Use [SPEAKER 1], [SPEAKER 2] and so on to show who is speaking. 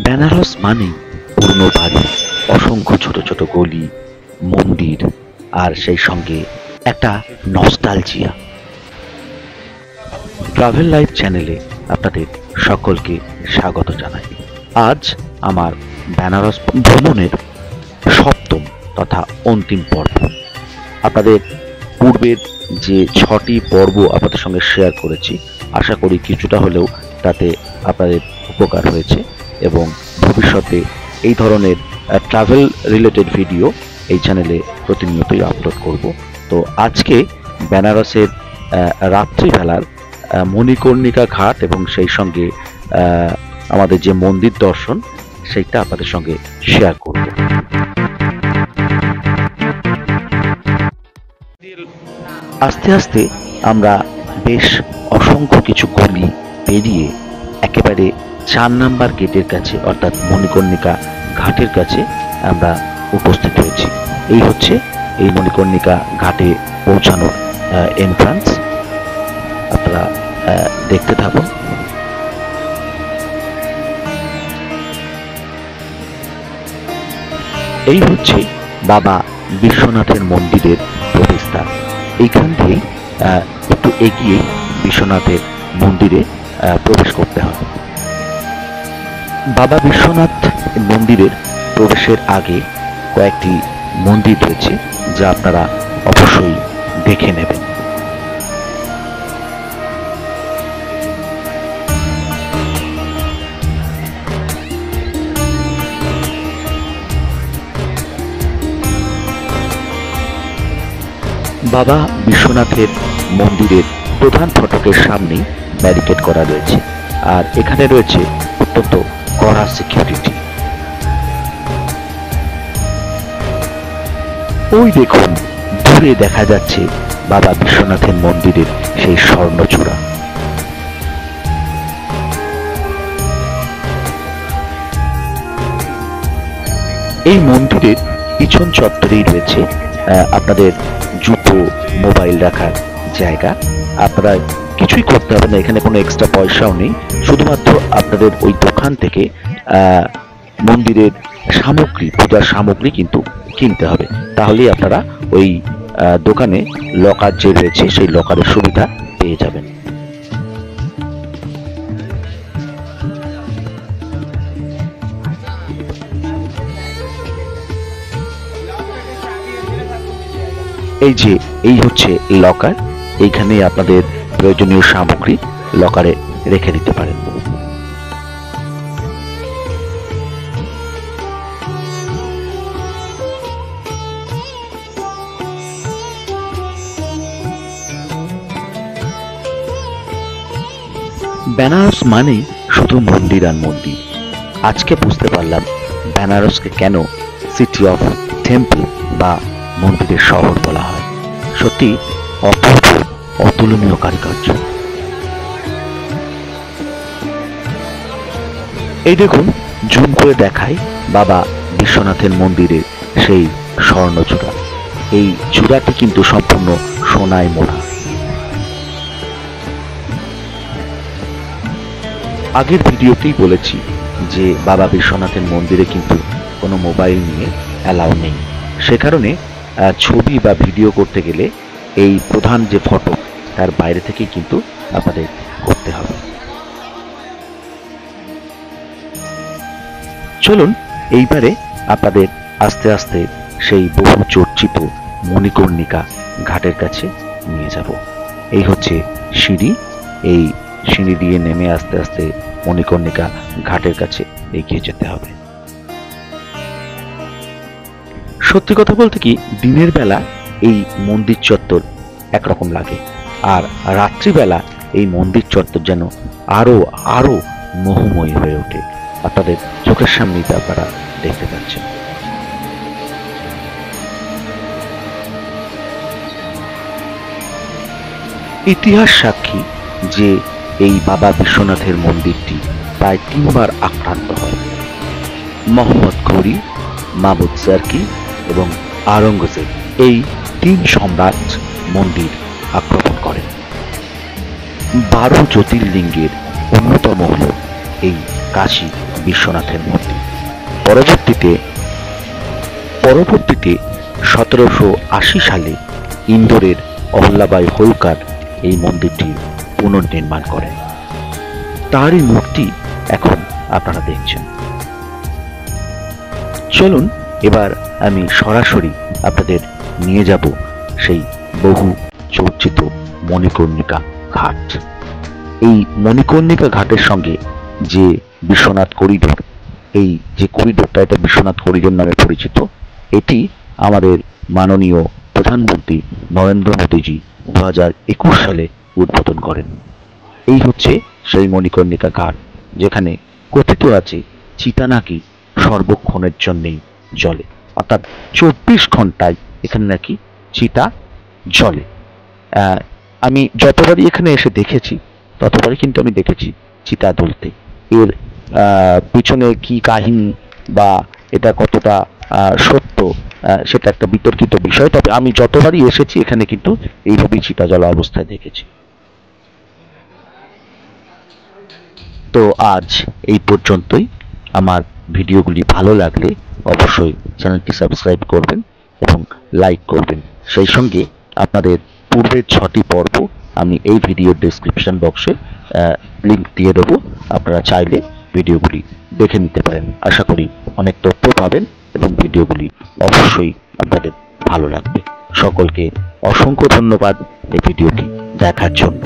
[SPEAKER 1] বেনারস মানেই পুরনো বাড়ি, অসংখ্য ছোট ছোট গলি, মন্দির আর সেই সঙ্গে একটা নস্টালজিয়া। ট্রাভেল লাইফ চ্যানেলে আপনাদের সকলকে স্বাগত জানাই। আজ আমার বেনারস ভ্রমণের সপ্তম তথা অন্তিম পর্ব। আপনাদের পূর্বের যে 6টি পর্ব আপনাদের সঙ্গে শেয়ার করেছি, আশা করি কিছুটা হলেও তাতে আপনাদের উপকার হয়েছে এবং ভবিষ্যতে এই ধরনের ট্রাভেল রিলেটেড ভিডিও এই চ্যানেলে প্রতিনিয়তই আপলোড করব। তো আজকে বেনারসের রাত্রিবেলার মণিকর্ণিকা ঘাট এবং সেই সঙ্গে আমাদের যে মন্দির দর্শন সেইটা আপনাদের সঙ্গে শেয়ার করব। আস্তে আস্তে আমরা বেশ অসংখ্য কিছু গলি পেরিয়ে একেবারে 4 নাম্বার গেটের কাছে অর্থাৎ মণিকর্ণিকা ঘাটের কাছে আমরা উপস্থিত হয়েছি। এই হচ্ছে এই মণিকর্ণিকা ঘাটে পৌঁছানোর এন্ট্রান্স। আপনারা দেখতে থাকুন। এই হচ্ছে বাবা বিশ্বনাথের মন্দিরের প্রবেশদ্বার। এইখান থেকে একটু এগিয়ে বিশ্বনাথের মন্দিরে প্রবেশ করতে হবে। বাবা বিশ্বনাথ মন্দিরের প্রবেশের আগে কয়েকটি মন্দির রয়েছে যা আপনারা অবশ্যই দেখে নেবেন। বাবা বিশ্বনাথের মন্দিরের প্রধান ফটকের সামনেই ব্যারিকেড করা রয়েছে, আর এখানে রয়েছে অত্যন্ত কড়া সিকিউরিটি। ওই দেখুন, দূরে দেখা যাচ্ছে বাবা বিশ্বনাথের মন্দিরের সেই স্বর্ণচূড়া। এই মন্দিরের পিছন চত্বরেই রয়েছে আপনাদের জুতো, মোবাইল রাখার জায়গা। আপনারা কিছুই করতে হবে না, এখানে কোনো এক্সট্রা পয়সাও নেই। শুধুমাত্র আপনাদের ওই দোকান থেকে মন্দিরের সামগ্রী, পূজার সামগ্রী কিন্তু কিনতে হবে। তাহলেই আপনারা ওই দোকানে লকার যে রয়েছে সেই লকারের সুবিধা পেয়ে যাবেন। এই হচ্ছে লকার। এইখানে আপনাদের প্রয়োজনীয় সামগ্রী লকারে রেখে দিতে পারেন। বেনারস মানেই শুধু মন্দির আর মন্দির। আজকে বুঝতে পারলাম বেনারসকে কেন সিটি অফ টেম্পল বা মন্দিরের শহর বলা হয়। সত্যি অপূর্ব, অতুলনীয় কারুকার্য। এই দেখুন, জুম করে দেখায় বাবা বিশ্বনাথের মন্দিরের সেই স্বর্ণচূড়া। এই চূড়াটি কিন্তু সম্পূর্ণ সোনায় মোড়া। আগের ভিডিওতেই বলেছি যে বাবা বিশ্বনাথের মন্দিরে কিন্তু কোনো মোবাইল নিয়ে অ্যালাউ নেই। সে কারণে ছবি বা ভিডিও করতে গেলে এই প্রধান যে ফটক তার বাইরে থেকেই কিন্তু আপনাদের করতে হবে। চলুন এইবারে আপনাদের আস্তে আস্তে সেই বহু চর্চিত মণিকর্ণিকা ঘাটের কাছে নিয়ে যাব। এই হচ্ছে সিঁড়ি। এই সিঁড়ি দিয়ে নেমে আস্তে আস্তে মণিকর্ণিকা ঘাটের কাছে এগিয়ে যেতে হবে। সত্যি কথা বলতে কি, দিনের বেলা এই মন্দির চত্বর একরকম লাগে, আর রাত্রিবেলা এই মন্দির চত্বর যেন আরো আরো মোহময়ী হয়ে ওঠে। আপনাদের চোখের সামনেই আপনারা দেখতে পাচ্ছেন। ইতিহাস সাক্ষী যে এই বাবা বিশ্বনাথের মন্দিরটি প্রায় 3 বার আক্রান্ত হয়। মোহাম্মদ ঘুরি, মাহমুদ সার্কি এবং আওরঙ্গজেব এই 3 সম্রাট মন্দির আক্রমণ করেন। 12 জ্যোতির্লিঙ্গের অন্যতম হল এই কাশী বিশ্বনাথের মূর্তি। পরবর্তীতে 1780 সালে ইন্দোরের অহল্যাবাই হোলকার এই মন্দিরটি পুনর্নির্মাণ করেন। তারই মূর্তি এখন আপনারা দেখছেন। চলুন এবার আমি সরাসরি আপনাদের নিয়ে যাব সেই বহু চর্চিত মণিকর্ণিকা ঘাট। এই মণিকর্ণিকা ঘাটের সঙ্গে যে বিশ্বনাথ করিডোর, এই যে করিডোরটা, এটা বিশ্বনাথ করিডোর নামে পরিচিত। এটি আমাদের মাননীয় প্রধানমন্ত্রী নরেন্দ্র মোদীজি 2021 সালে উদ্বোধন করেন। এই হচ্ছে সেই মণিকর্ণিকা ঘাট, যেখানে কথিত আছে চিতা নাকি সর্বক্ষণের জন্যেই জ্বলে, অর্থাৎ 24 ঘন্টায় এখানে নাকি চিতা জ্বলে। আমি যতবারই এখানে এসে দেখেছি ততবারই কিন্তু আমি দেখেছি চিতা জ্বলতে। এর পিছনে কি কাহিনী বা এটা কতটা সত্য, সেটা একটা বিতর্কিত বিষয়। তবে আমি যতবারই এসেছি এখানে কিন্তু এইভাবেই চিতা জ্বলা অবস্থায় দেখেছি। তো আজ এই পর্যন্তই। আমার ভিডিওগুলি ভালো লাগলে অবশ্যই চ্যানেলটি সাবস্ক্রাইব করবেন এবং লাইক করবেন। সেই সঙ্গে আপনাদের পূর্বের 6টি পর্ব আমি এই ভিডিওর ডেসক্রিপশন বক্সে লিংক দিয়ে দেবো। আপনারা চাইলে ভিডিওগুলি দেখে নিতে পারেন। আশা করি অনেক তথ্য পাবেন এবং ভিডিওগুলি অবশ্যই আপনাদের ভালো লাগবে। সকলকে অসংখ্য ধন্যবাদ এই ভিডিওটি দেখার জন্য।